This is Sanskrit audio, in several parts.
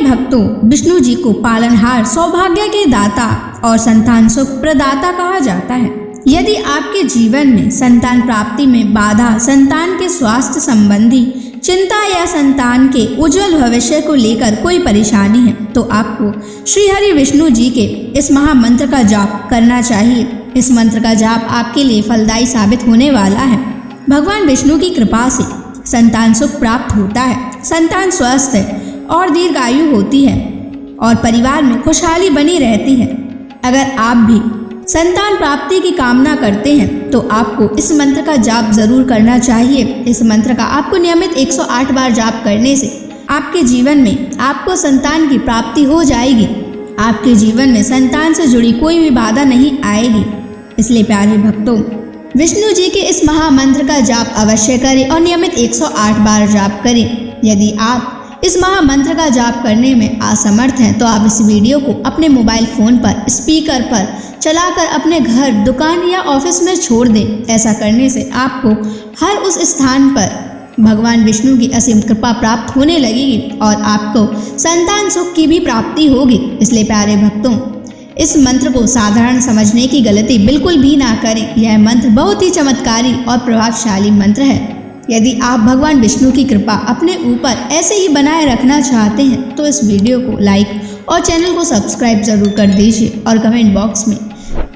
भक्तों, विष्णु जी को पालनहार, सौभाग्य के दाता और संतान सुख प्रदाता कहा जाता है। यदि आपके जीवन में संतान प्राप्ति में बाधा, संतान के स्वास्थ्य संबंधी चिंता या संतान के उज्जवल भविष्य को लेकर कोई परेशानी है, तो आपको श्री हरि विष्णु जी के इस महामंत्र का जाप करना चाहिए। इस मंत्र का जाप आपके लिए फलदायी साबित होने वाला है। भगवान विष्णु की कृपा से संतान सुख प्राप्त होता है, संतान स्वस्थ है और दीर्घायु होती है और परिवार में खुशहाली बनी रहती है। अगर आप भी संतान प्राप्ति की कामना करते हैं तो आपको इस मंत्र का जाप जरूर करना चाहिए। इस मंत्र का आपको नियमित 108 बार जाप करने से आपके जीवन में आपको संतान की प्राप्ति हो जाएगी। आपके जीवन में संतान से जुड़ी कोई भी बाधा नहीं आएगी। इसलिए प्यारे भक्तों, विष्णु जी के इस महामंत्र का जाप अवश्य करें और नियमित 108 बार जाप करें। यदि आप इस महामंत्र का जाप करने में असमर्थ हैं तो आप इस वीडियो को अपने मोबाइल फोन पर स्पीकर पर चलाकर अपने घर, दुकान या ऑफिस में छोड़ दें। ऐसा करने से आपको हर उस स्थान पर भगवान विष्णु की असीम कृपा प्राप्त होने लगेगी और आपको संतान सुख की भी प्राप्ति होगी। इसलिए प्यारे भक्तों, इस मंत्र को साधारण समझने की गलती बिल्कुल भी ना करें। यह मंत्र बहुत ही चमत्कारी और प्रभावशाली मंत्र है। यदि आप भगवान विष्णु की कृपा अपने ऊपर ऐसे ही बनाए रखना चाहते हैं तो इस वीडियो को लाइक और चैनल को सब्सक्राइब जरूर कर दीजिए और कमेंट बॉक्स में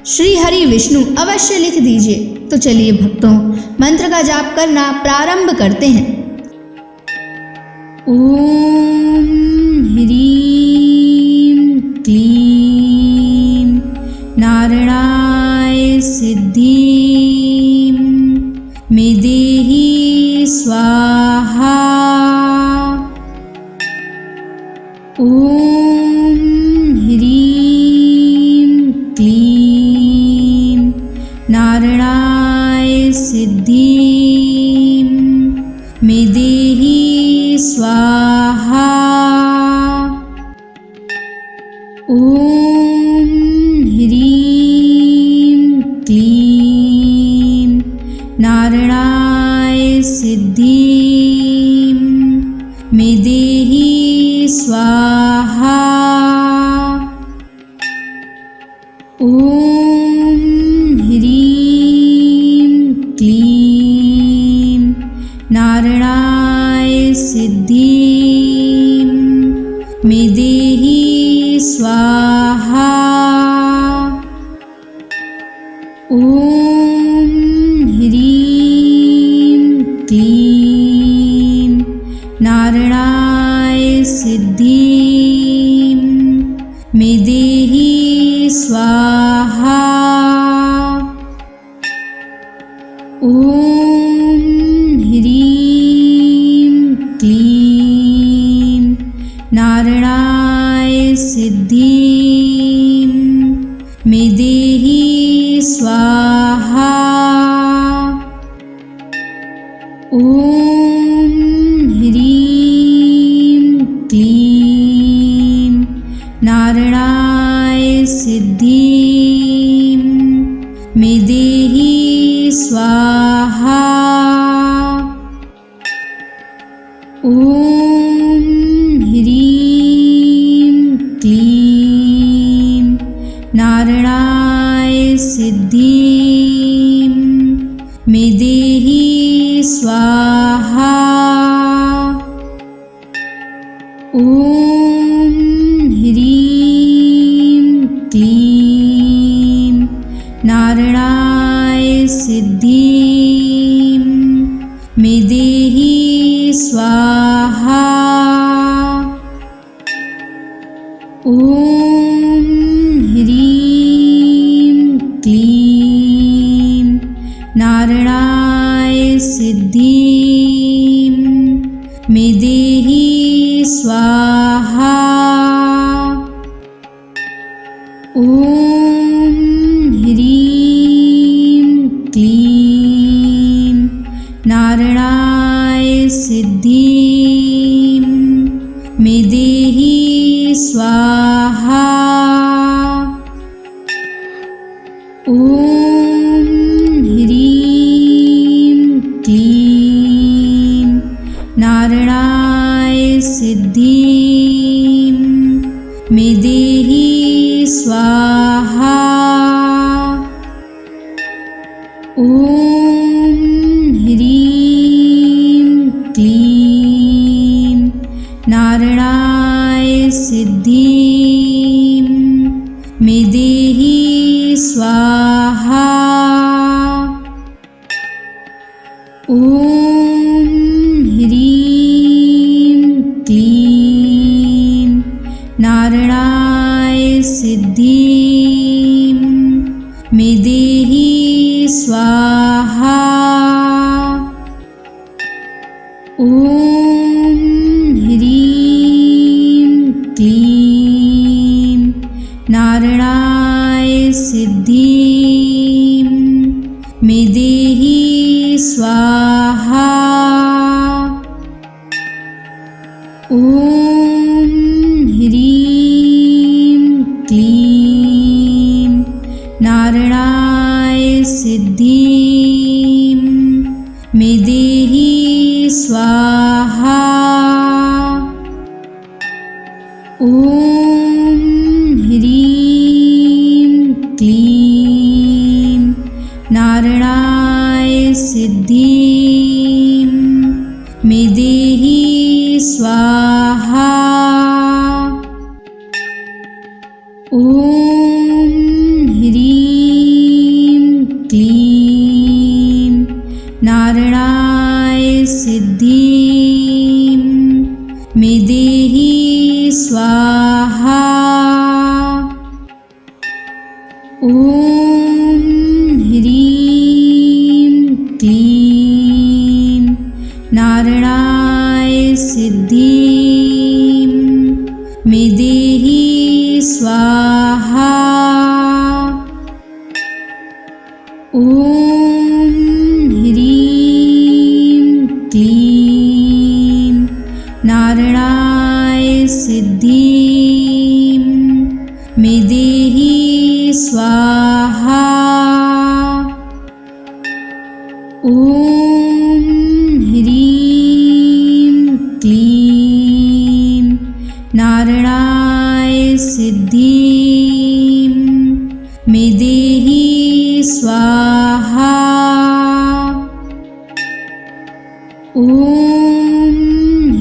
श्री हरि विष्णु अवश्य लिख दीजिए। तो चलिए भक्तों, मंत्र का जाप करना प्रारंभ करते हैं। ओम ह्रीं क्लीं नारायणाय सिद्धिं मे देहि स्वाहा। ओम ह्रीं क्लीं नारायणाय सिद्धिं मे देहि स्वाहा। ओम ह्रीं क्लीं नारायणाय सिद्धिं मे देहि स्वाहा। ओम ह्रीं क्लीं नारायणाय सिद्धिं मे देहि स्वाहा। ओम ह्रीं क्लीं नारायणाय सिद्धिं मे देहि स्वाहा। ओम ह्रीं क्लीं नारायणाय सिद्धिं मे देहि स्वाहा। ओम ह्रीं क्लीं नारायणाय सिद्धिं मे देहि स्वाहा। ओम ह्रीं क्लीं नारायणाय सिद्धिं मे देहि स्वाहा। ओम ह्रीं क्लीं नारायणाय सिद्धिं मे देहि स्वाहा। ओम ह्रीं क्लीं नारायणाय सिद्धिं मे देहि स्वाहा। ओम ह्रीं क्लीं नारायणाय सिद्धिं मे देहि स्वाहा। ओम ह्रीं क्लीं नारायणाय सिद्धिं ॐ ह्रीं क्लीं नारायणाय सिद्धिं मे देहि स्वाहा। ॐ ह्रीं क्लीं नारायणाय सिद्धिं मे देहि स्वाहा। ॐ ह्रीं क्लीं नारायणाय सिद्धिं मे देहि स्वाहा। ॐ ह्रीं क्लीं नारायणाय सिद्धिं मे देहि स्वाहा। ॐ ह्रीं क्लीं नारायणाय सिद्धिं मे देहि स्वाहा। ॐ ह्रीं क्लीं नारायणाय सिद्धिं मे देहि स्वाहा। ॐ ह्रीं क्लीं नारायणाय सिद्धिं मे देहि स्वाहा। ॐ ह्रीं क्लीं नारायणाय सिद्धिं मे देहि स्वाहा। ॐ ह्रीं क्लीं नारायणाय सिद्धिं मे देहि स्वाहा। ॐ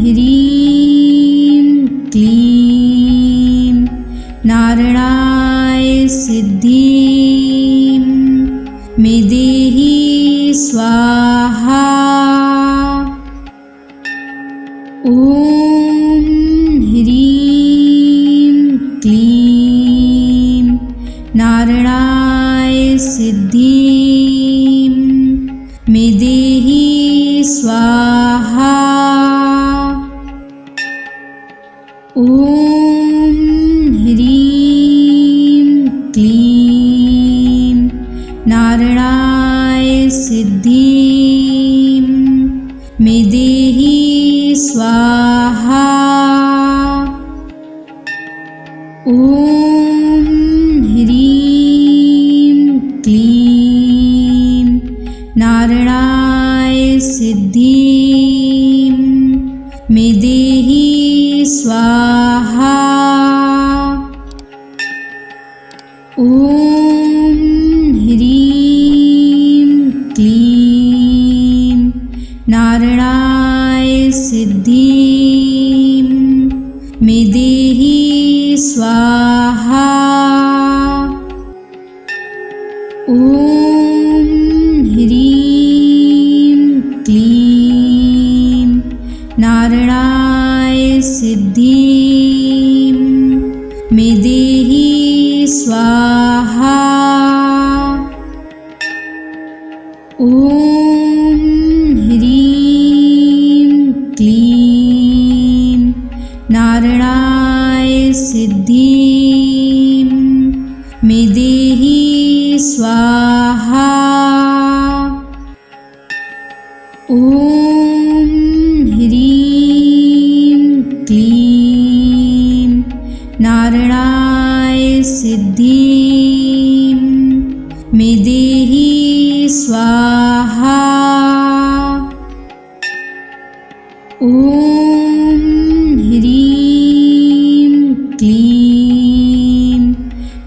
ह्रीं क्लीं नारायणाय सिद्धिं मे देहि स्वाहा। ॐ ह्रीं क्लीं नारायणाय सिद्धिं मे देहि स्वाहा। ॐ ह्रीं क्लीं नारायणाय सिद्धिं मे देहि स्वाहा। ॐ ह्रीं क्लीं नारायणाय सिद्धिं मे देहि स्वाहा। ॐ ह्रीं क्लीं नारायणाय सिद्धिं मे देहि स्वाहा। ॐ ह्रीं क्लीं नारायणाय सिद्धिं मे देहि स्वाहा। ॐ ह्रीं क्लीं नारायणाय सिद्धिं मे देहि स्वाहा। ॐ ह्रीं क्लीं नारायणाय सिद्धिं मे देहि स्वाहा। ॐ ह्रीं क्लीं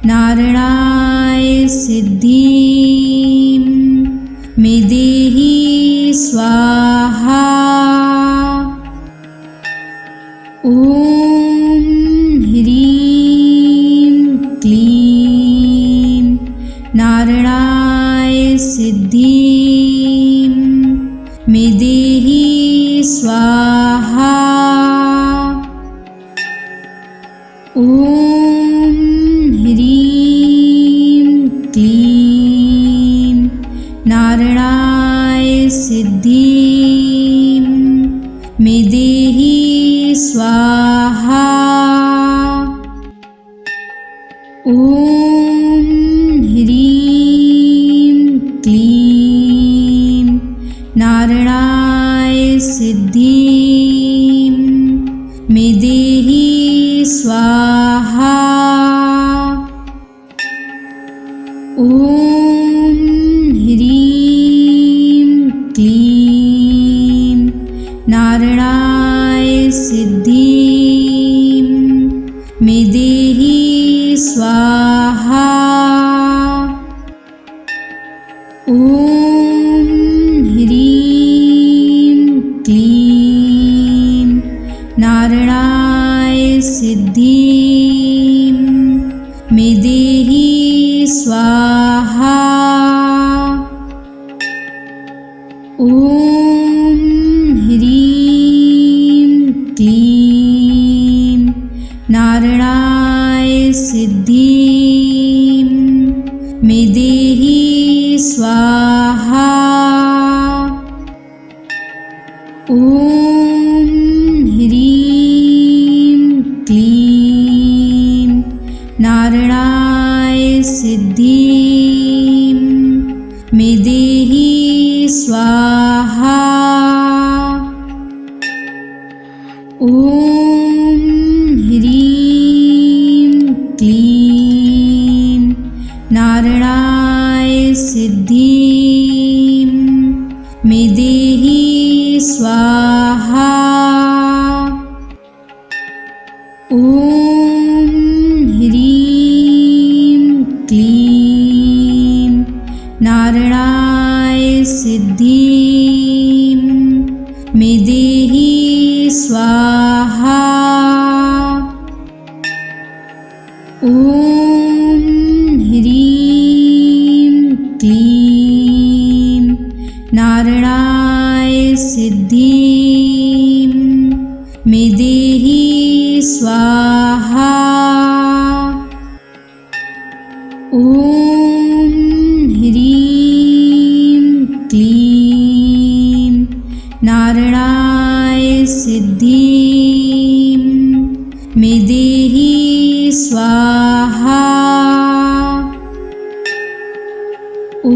नारायणाय सिद्धिं स्वाहा। ॐ ह्रीं क्लीं नारायणाय सिद्धिं मे देहि स्वाहा। ॐ ह्रीं क्लीं नारायणाय सिद्धिं मे देहि स्वाहा। ॐ ह्रीं क्लीं नारायणाय सिद्धिं मे देहि स्वाहा। ॐ ह्रीं क्लीं नारायणाय सिद्धिं मे देहि स्वाहा। ॐ ह्रीं क्लीं नारायणाय सिद्धिं मे देहि स्वाहा। ॐ ह्रीं क्लीं नारायणाय सिद्धिं मे देहि स्वाहा। ॐ ह्रीं क्लीं नारायणाय सिद्धिं मे देहि स्वाहा। ॐ ह्रीं क्लीं नारायणाय सिद्धिं मे देहि स्वाहा। ॐ ह्रीं क्लीं नारायणाय सिद्धिं मे देहि स्वाहा। ॐ ह्रीं क्लीं नारायणाय सिद्धिं मे देहि स्वाहा। ॐ ह्रीं क्लीं नारायणाय सिद्धिं मे देहि स्वाहा। ॐ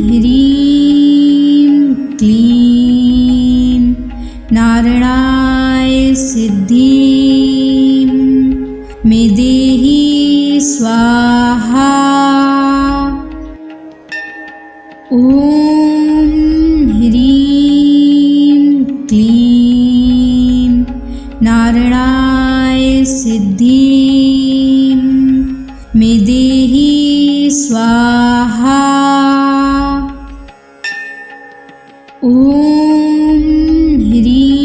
ह्रीं क्लीं नारायणाय सिद्धिं मे देहि स्वाहा। ॐ ह्रीं क्लीं नारायणाय सिद्धिं मे देहि स्वाहा। ॐ ह्रीं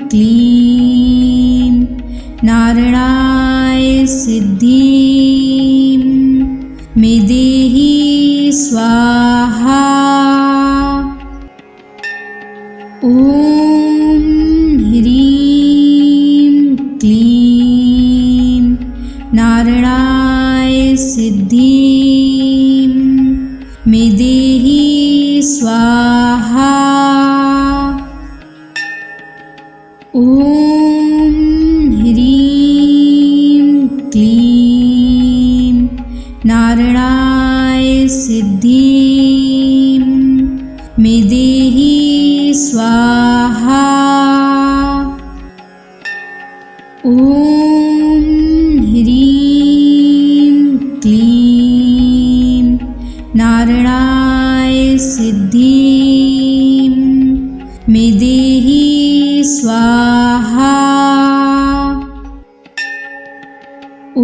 क्लीं नारायणाय सिद्धिं मे देहि स्वाहा। ॐ ह्रीं क्लीं नारायणाय सिद्धिं मे देहि स्वाहा। ॐ ह्रीं क्लीं नारायणाय सिद्धिं मे देहि स्वाहा। ॐ ह्रीं क्लीं नारायणाय सिद्धिं मे देहि स्वाहा। ॐ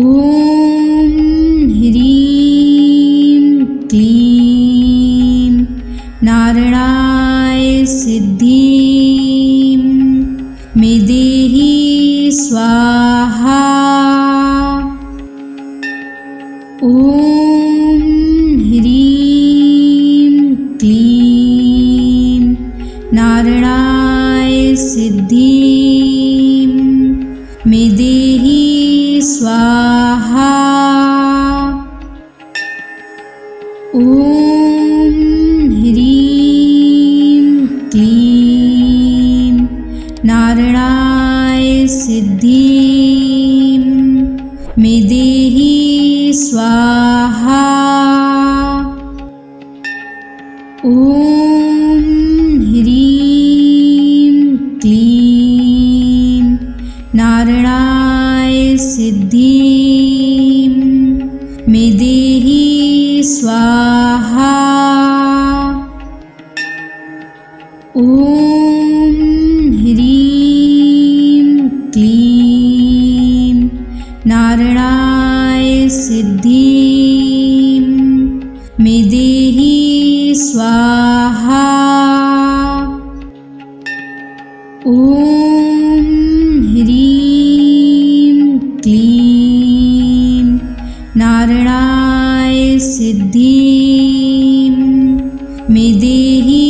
ह्रीं क्लीं नारायणाय सिद्धिं मे देहि स्वाहा। ॐ ह्रीं क्लीं नारायणाय सिद्धिं मे देहि स्वाहा। ॐ ह्रीं क्लीं नारायणाय सिद्धिं मे देहि स्वाहा। ॐ ह्रीं क्लीं नारायणाय सिद्धिं मे देहि स्वाहा। ॐ ह्रीं क्लीं नारायणाय सिद्धिं मे देहि स्वाहा। ॐ ह्रीं क्लीं नारायणाय सिद्धिं मे देहि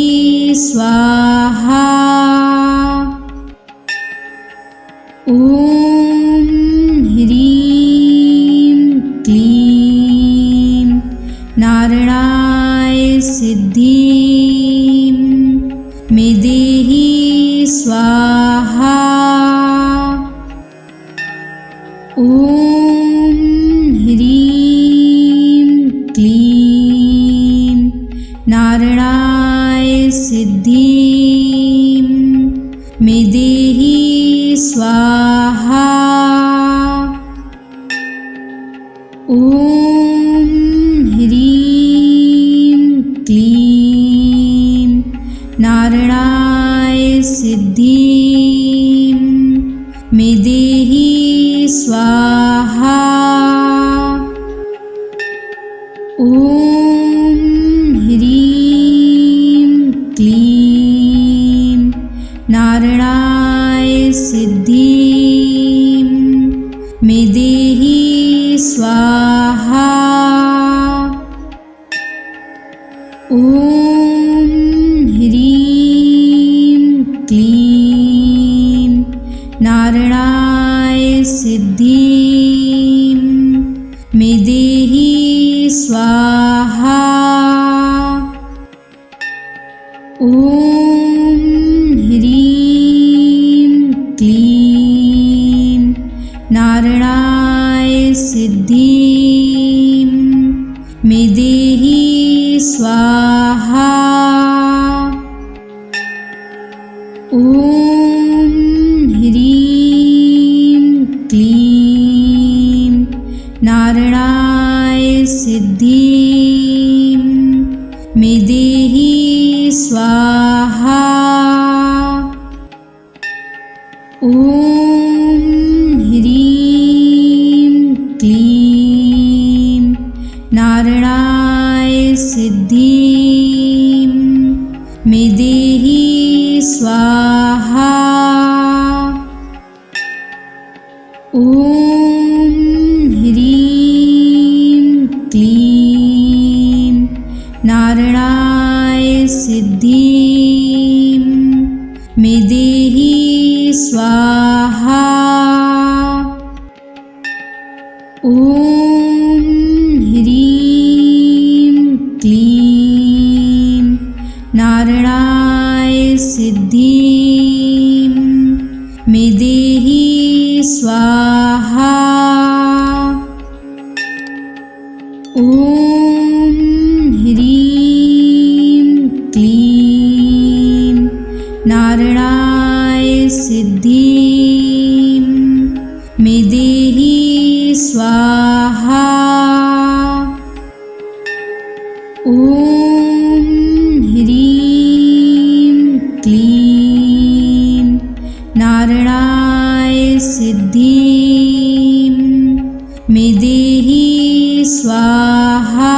स्वाहा। ॐ ह्रीं क्लीं नारायणाय सिद्धिं मे देहि स्वाहा। ॐ ह्रीं क्लीं नारायणाय सिद्धिं मे देहि स्वाहा। ॐ ह्रीं क्लीं नारायणाय सिद्धिं मे देहि स्वाहा। ॐ ह्रीं क्लीं नारायणाय सिद्धिं मे देहि स्वाहा। ॐ ह्रीं क्लीं नारायणाय सिद्धिं मे देहि स्वाहा। ॐ ह्रीं क्लीं नारायणाय सिद्धिं मे देहि स्वाहा। ॐ ह्रीं क्लीं नारायणाय सिद्धिं मे देहि स्वाहा। ॐ ह्रीं क्लीं नारायणाय सिद्धिं मे देहि स्वाहा। ॐ ह्रीं क्लीं नारायणाय सिद्धिं मे देहि स्वाहा। ॐ ह्रीं क्लीं नारायणाय सिद्धिं मे देहि स्वाहा। ॐ ह्रीं क्लीं नारायणाय सिद्धिं मे देहि स्वाहा। ॐ ह्रीं क्लीं नारायणाय सिद्धिं मे देहि स्वाहा।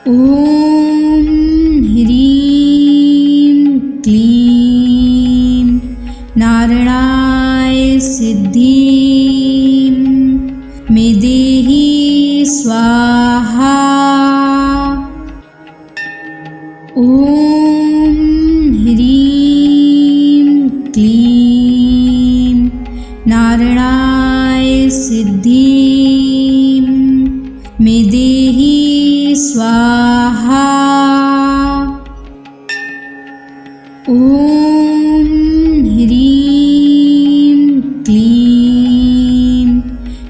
ॐ ॐ ह्रीं क्लीं नारायणाय सिद्धिं मे देहि स्वाहा। ॐ ह्रीं क्लीं नारायणाय सिद्धिं मे देहि स्वाहा। ॐ ह्रीं क्लीं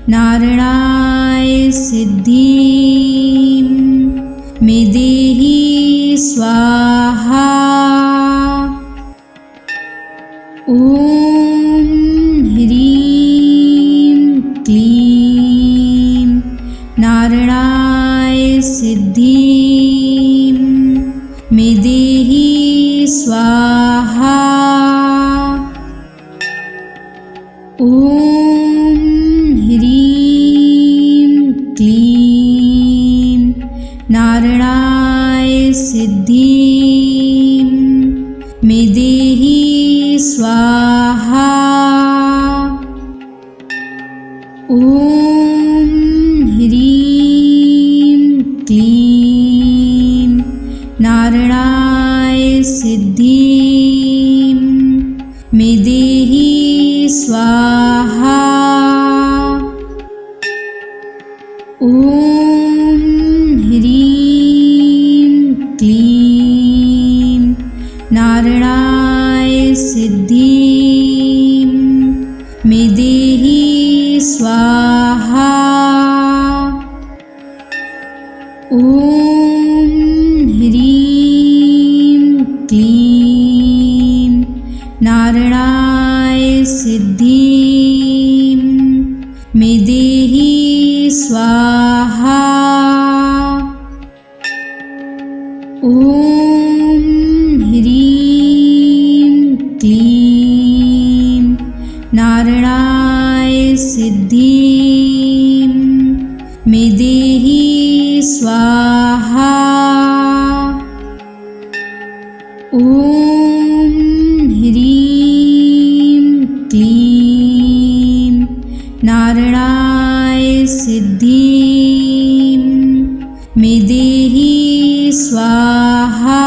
नारायणाय सिद्धिं मे देहि स्वाहा। ॐ ह्रीं क्लीं नारायणाय सिद्धिं मे देहि स्वाहा। ॐ ह्रीं क्लीं नारायणाय सिद्धिं मे देहि स्वाहा। ॐ ह्रीं क्लीं नारायणाय सिद्धिं मे देहि स्वाहा। ॐ ह्रीं क्लीं नारायणाय सिद्धिं मे देहि स्वाहा। ॐ ह्रीं क्लीं नारायणाय सिद्धिं मे देहि स्वाहा। ॐ ह्रीं क्लीं नारायणाय सिद्धिं मे देहि स्वाहा। ॐ ह्रीं क्लीं नारायणाय सिद्धिं मे देहि स्वाहा।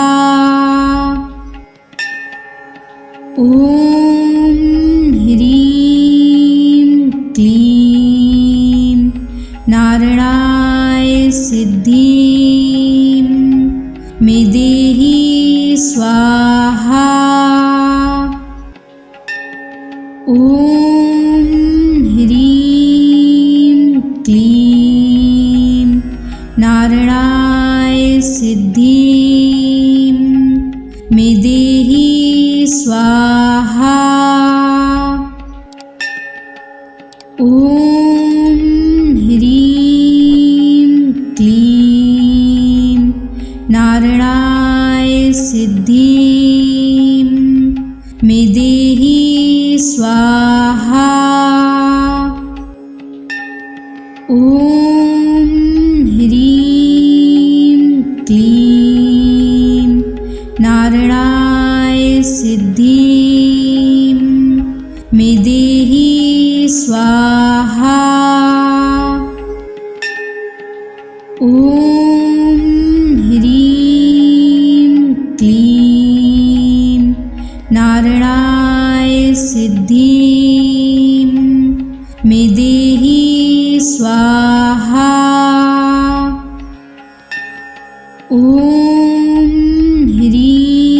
ॐ ह्रीं क्लीं नारायणाय सिद्धिं मे देहि स्वाहा। ॐ ह्रीं क्लीं नारायणाय सिद्धिं मे देहि स्वाहा। ॐ ह्रीं क्लीं नारायणाय सिद्धिं मे देहि स्वाहा। ॐ ह्रीं क्लीं नारायणाय सिद्धिं मे देहि स्वाहा। ॐ ह्रीं क्लीं नारायणाय सिद्धिं मे देहि स्वाहा। ॐ ह्रीं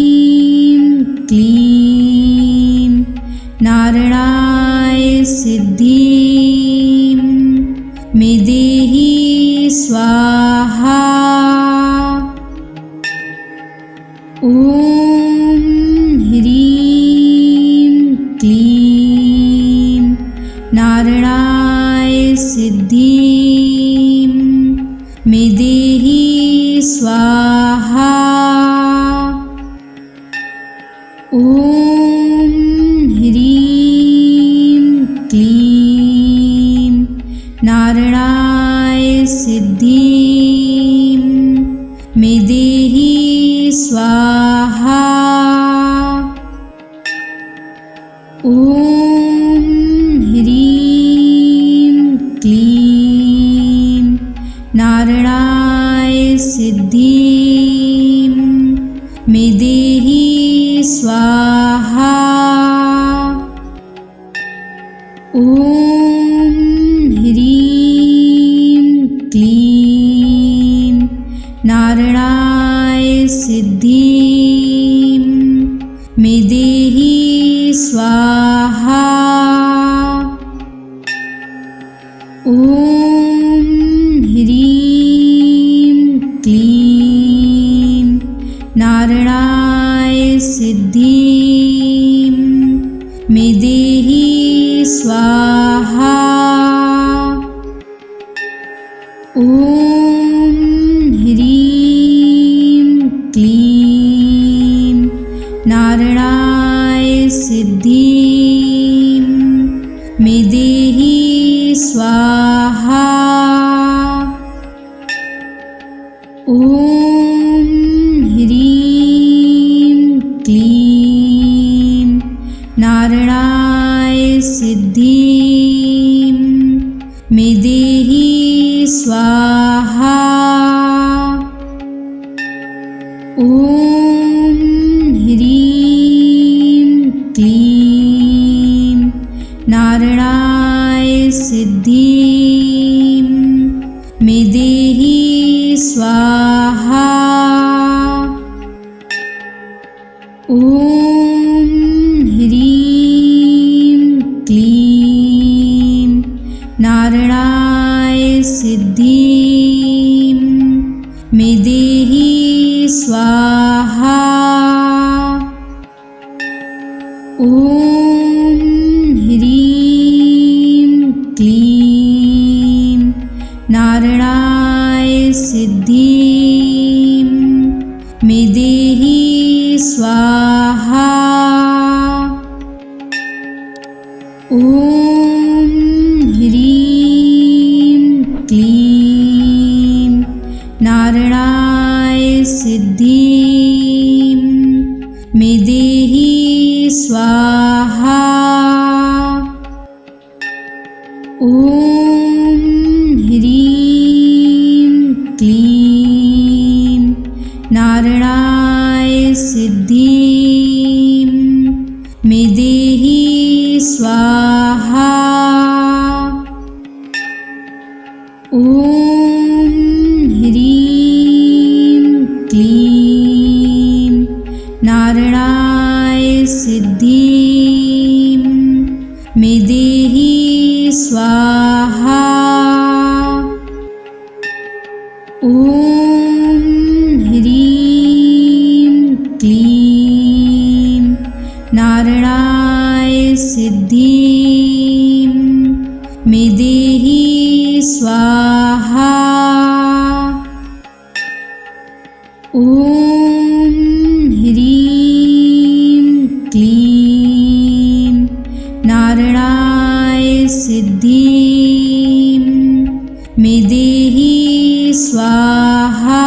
क्लीं नारायणाय सिद्धिं मे देहि स्वाहा। ॐ ह्रीं क्लीं नारायणाय सिद्धिं मे देहि स्वाहा। ॐ ह्रीं क्लीं नारायणाय सिद्धिं मे स्वाहा। ॐ ह्रीं क्लीं नारायणाय सिद्धिं मे देहि स्वाहा। ॐ ह्रीं क्लीं नारायणाय सिद्धिं मे देहि स्वाहा। ॐ ह्रीं क्लीं नारायणाय सिद्धिं मे देहि स्वाहा। ॐ ह्रीं क्लीं नारायणाय सिद्धिं मे देहि स्वाहा। ॐ ह्रीं क्लीं नारायणाय सिद्धिं मे देहि स्वाहा। ॐ ह्रीं क्लीं नारायणाय सिद्धिं मे देहि स्वाहा। ॐ ह्रीं क्लीं नारायणाय सिद्धिं मे देहि स्वाहा। ॐ ह्रीं क्लीं नारायणाय सिद्धिं मे देहि स्वाहा। ॐ ह्रीं क्लीं नारायणाय सिद्धिं मे देहि स्वाहा। ॐ ह्रीं क्लीं नारायणाय सिद्धिं मे देहि स्वाहा। ॐ ह्रीं क्लीं नारायणाय सिद्धिं मे देहि स्वाहा। ॐ ह्रीं क्लीं नारायणाय सिद्धिं मे देहि स्वाहा। ॐ ह्रीं क्लीं नारायणाय सिद्धिं मे देहि स्वाहा।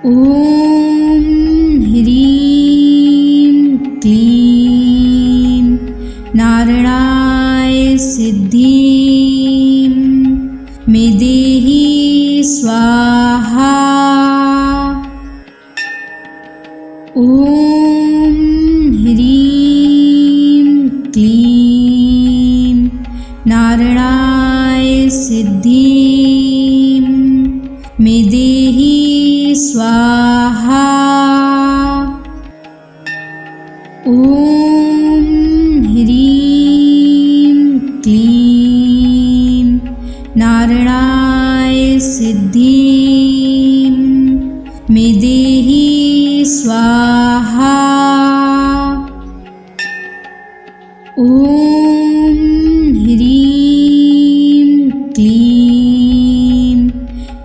ॐ ह्रीं क्लीं नारायणाय सिद्धिं मे देहि स्वाहा। ॐ ह्रीं क्लीं नारायणाय सिद्धिं मे देहि स्वाहा। ॐ ह्रीं क्लीं नारायणाय सिद्धिं मे देहि स्वाहा। ॐ ह्रीं क्लीं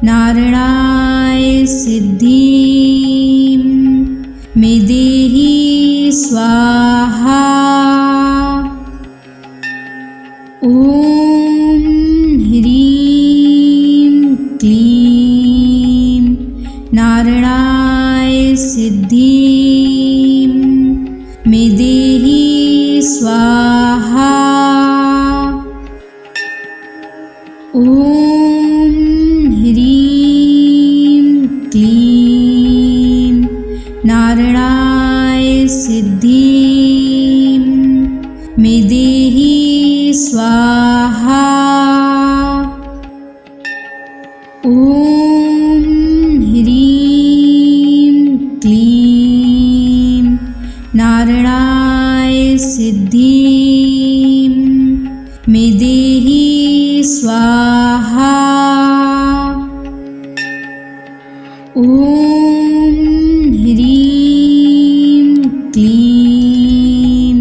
नारायणाय सिद्धिं मे देहि स्वाहा। ॐ ह्रीं क्लीं नारायणाय सिद्धिं मे देहि स्वाहा। ॐ ह्रीं क्लीं नारायणाय सिद्धिं मे देहि स्वाहा। ॐ ह्रीं क्लीं नारायणाय सिद्धिं मे देहि स्वाहा। ॐ ह्रीं क्लीं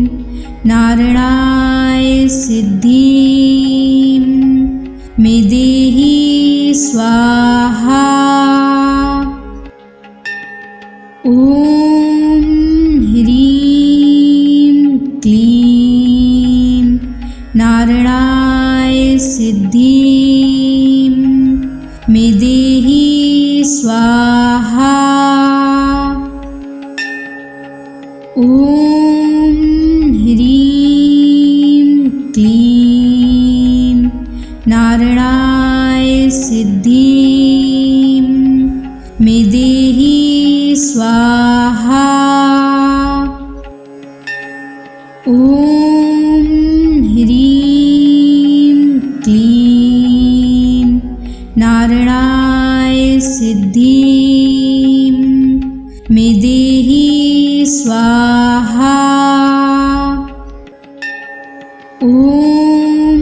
नारायणाय सिद्धिं मे देहि स्वाहा। ॐ ह्रीं क्लीं नारायणाय सिद्धिं मे देहि स्वाहा। ॐ ह्रीं क्लीं नारायणाय सिद्धिं मे देहि स्वाहा। ॐ ह्रीं क्लीं नारायणाय सिद्धिं मे देहि स्वाहा। ॐ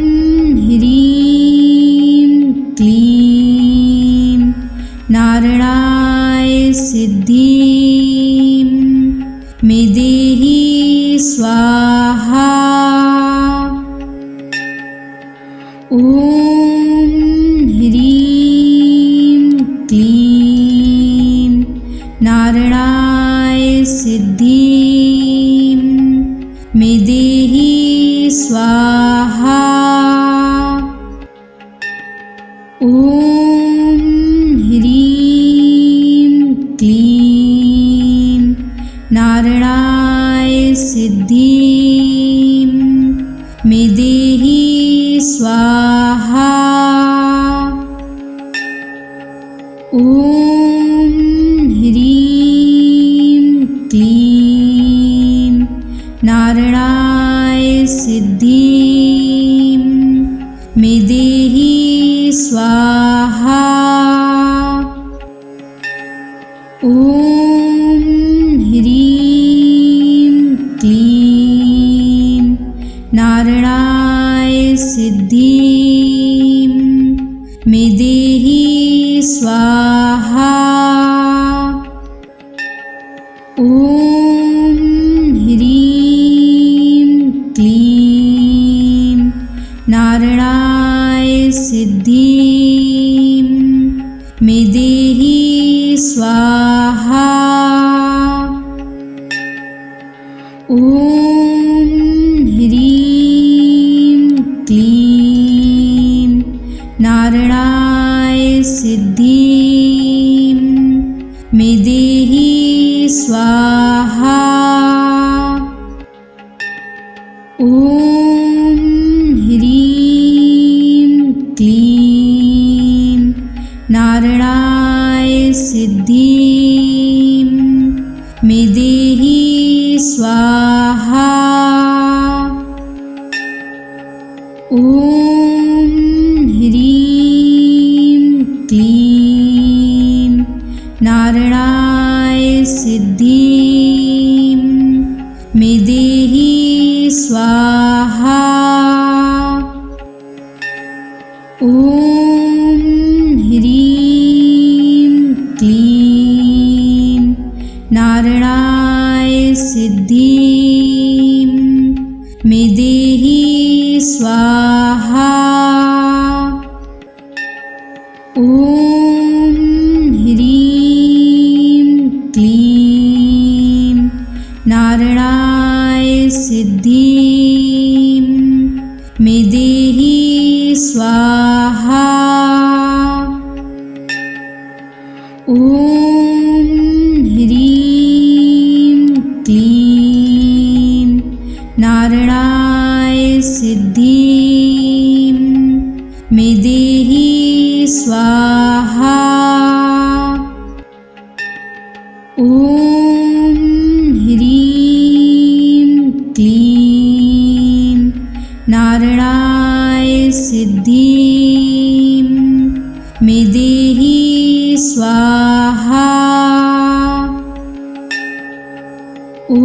ह्रीं क्लीं नारायणाय सिद्धिं मे देहि स्वाहा। ॐ ह्रीं क्लीं नारायणाय सिद्धिं मे देहि स्वाहा। ॐ ह्रीं क्लीं नारायणाय सिद्धिं मे देहि स्वाहा। ॐ ह्रीं क्लीं नारायणाय सिद्धिं मे देहि स्वाहा। ॐ ह्रीं क्लीं नारायणाय सिद्धिं मे देहि स्वाहा। ॐ ह्रीं क्लीं नारायणाय सिद्धिं मे देहि स्वाहा। ॐ ह्रीं क्लीं नारायणाय सिद्धिं मे देहि स्वाहा। ॐ ह्रीं क्लीं नारायणाय सिद्धिं मे देहि स्वाहा। ॐ ह्रीं क्लीं नारायणाय सिद्धिं मे देहि स्वाहा। ॐ ह्रीं क्लीं नारायणाय सिद्धिं मे देहि स्वाहा। ॐ ह्रीं क्लीं नारायणाय सिद्धिं मे देहि स्वाहा। ॐ स्वाहा। ॐ ह्रीं क्लीं नारायणाय सिद्धिं मे देहि स्वाहा। ॐ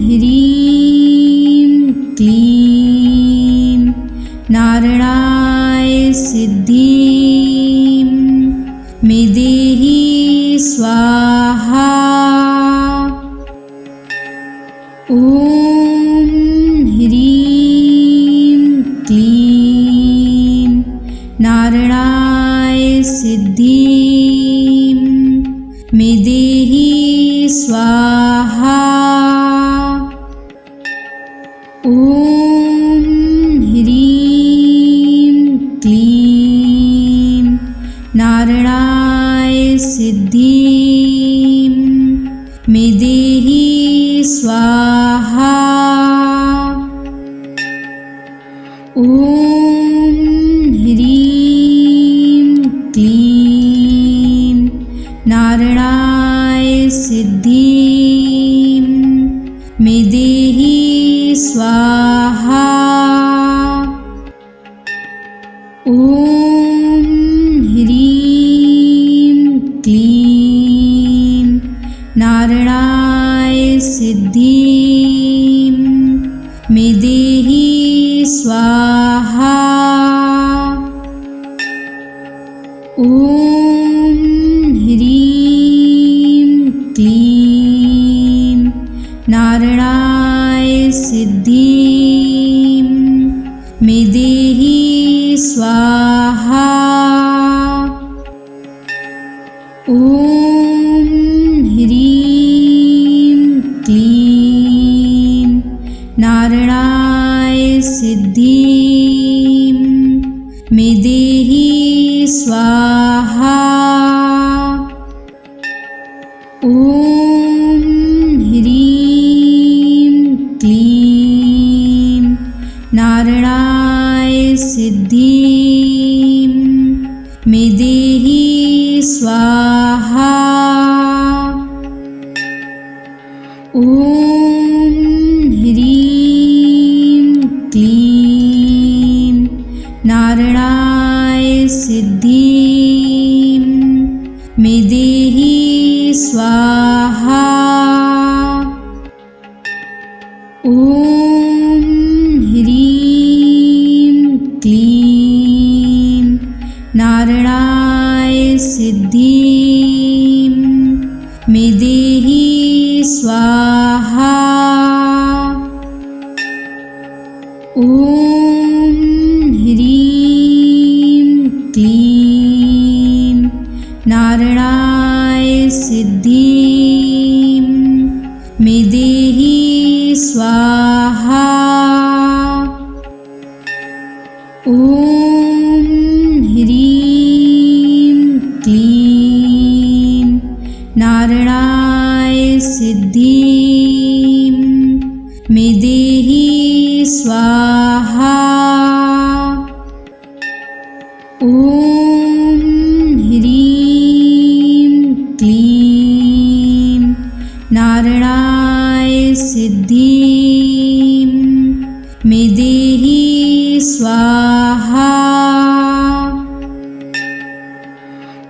ह्रीं क्लीं नारायणाय सिद्धिं मे देहि स्वाहा। ॐ ह्रीं क्लीं नारायणाय सिद्धिं मे देहि स्वाहा। ॐ ह्रीं क्लीं नारायणाय सिद्धिं मे देहि स्वाहा। ॐ ह्रीं क्लीं नारायणाय सिद्धिं मे देहि स्वाहा। ॐ ह्रीं क्लीं नारायणाय सिद्धिं मे देहि स्वाहा। ॐ ह्रीं क्लीं नारायणाय सिद्धिं मे देहि स्वाहा। ॐ ह्रीं क्लीं नारायणाय सिद्धिं मे देहि स्वाहा। ॐ ह्रीं क्लीं नारायणाय सिद्धिं मे देहि स्वाहा। ॐ ह्रीं क्लीं नारायणाय सिद्धिं मे देहि स्वाहा। ॐ ह्रीं क्लीं नारायणाय सिद्धिं मे देहि स्वाहा। ॐ ह्रीं क्लीं नारायणाय सिद्धिं मे देहि स्वाहा। ॐ ह्रीं क्लीं नारायणाय सिद्धिं मे देहि स्वाहा। ॐ ह्रीं क्लीं नारायणाय सिद्धिं मे देहि स्वाहा।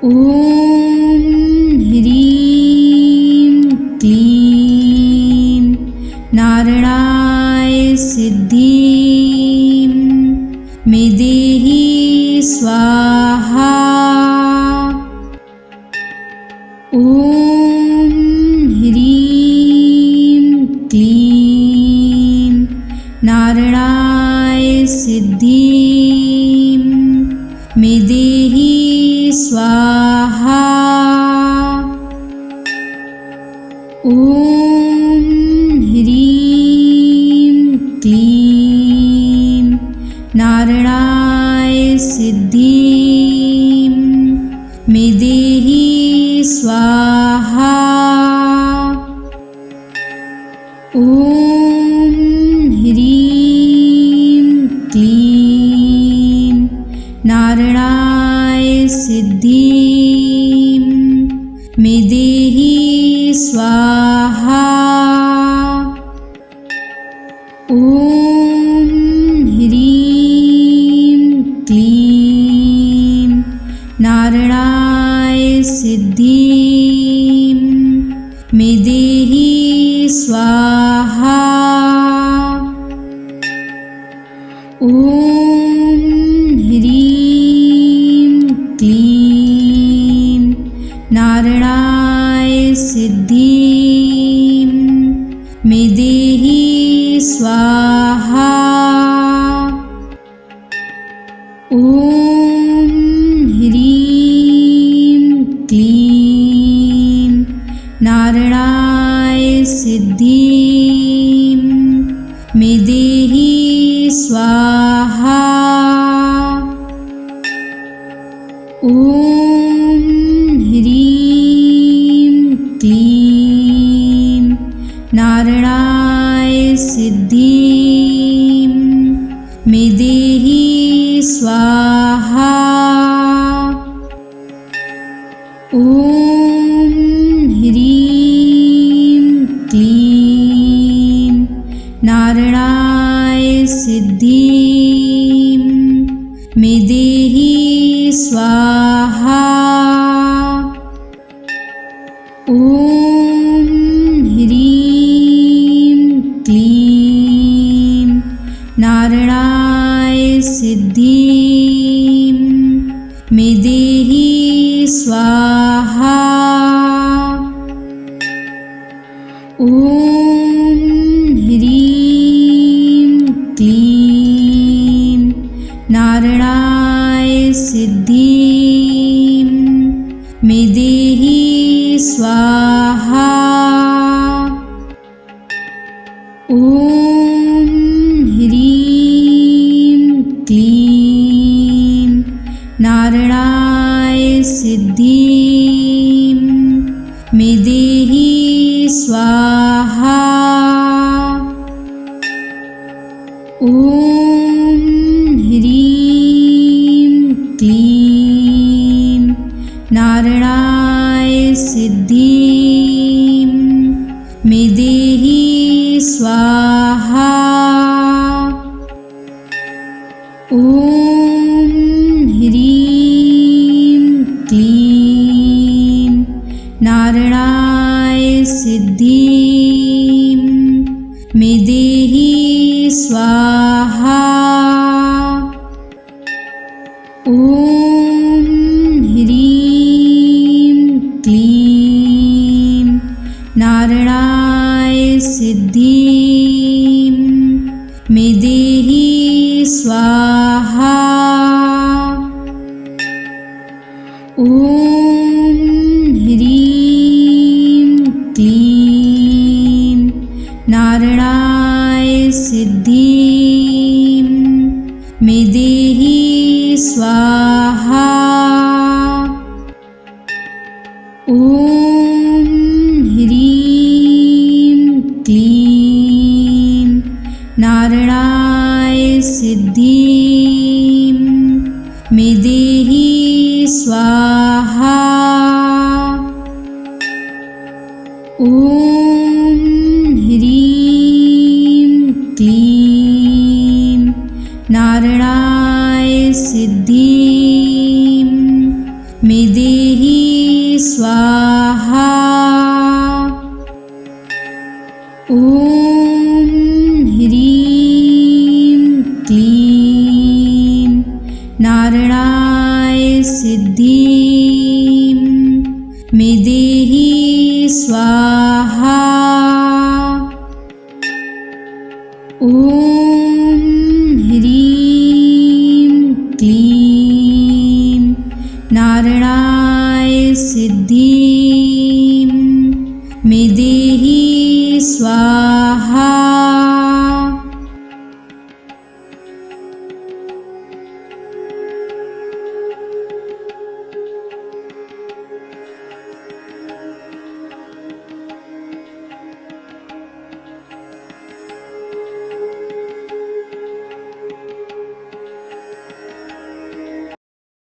ॐ ह्रीं क्लीं नारायणाय सिद्धिं मे देहि स्वाहा। ॐ ह्रीं क्लीं नारायणाय सिद्धिं मे देहि स्वाहा। ॐ ह्रीं क्लीं नारायणाय सिद्धिं मे देहि स्वाहा। ॐ ह्रीं क्लीं नारायणाय नारायणाय सिद्धिं मे देहि स्वाहा। ॐ ह्रीं क्लीं नारायणाय सिद्धिं मे देहि स्वाहा। ॐ ह्रीं क्लीं नारायणाय सिद्धिं मे देहि स्वाहा। ॐ ह्रीं क्लीं नारायणाय सिद्धिं मे देहि स्वाहा। ॐ ह्रीं क्लीं नारायणाय सिद्धिं मे देहि स्वाहा। ॐ ह्रीं क्लीं नारायणाय सिद्धिं मे देहि स्वाहा। ॐ ह्रीं क्लीं नारायणाय सिद्धिं मे देहि स्वाहा। ॐ ह्रीं क्लीं नारायणाय सिद्धिं मे देहि स्वाहा। ॐ ह्रीं क्लीं नारायणाय सिद्धिं मे देहि स्वाहा। ॐ ह्रीं क्लीं नारायणाय सिद्धिं मे देहि स्वाहा। ॐ ह्रीं क्लीं नारायणाय सिद्धिं मे देहि स्वाहा। ॐ ह्रीं क्लीं नारायणाय सिद्धिं मे देहि स्वाहा। ॐ ह्रीं क्लीं नारायणाय सिद्धिं मे देहि स्वाहा। ॐ ह्रीं क्लीं नारायणाय सिद्धिं मे देहि स्वाहा। ॐ ह्रीं क्लीं नारायणाय सिद्धिं मे देहि स्वाहा। ॐ ह्रीं क्लीं नारायणाय सिद्धिं मे देहि स्वाहा। ॐ ह्रीं क्लीं नारायणाय सिद्धिं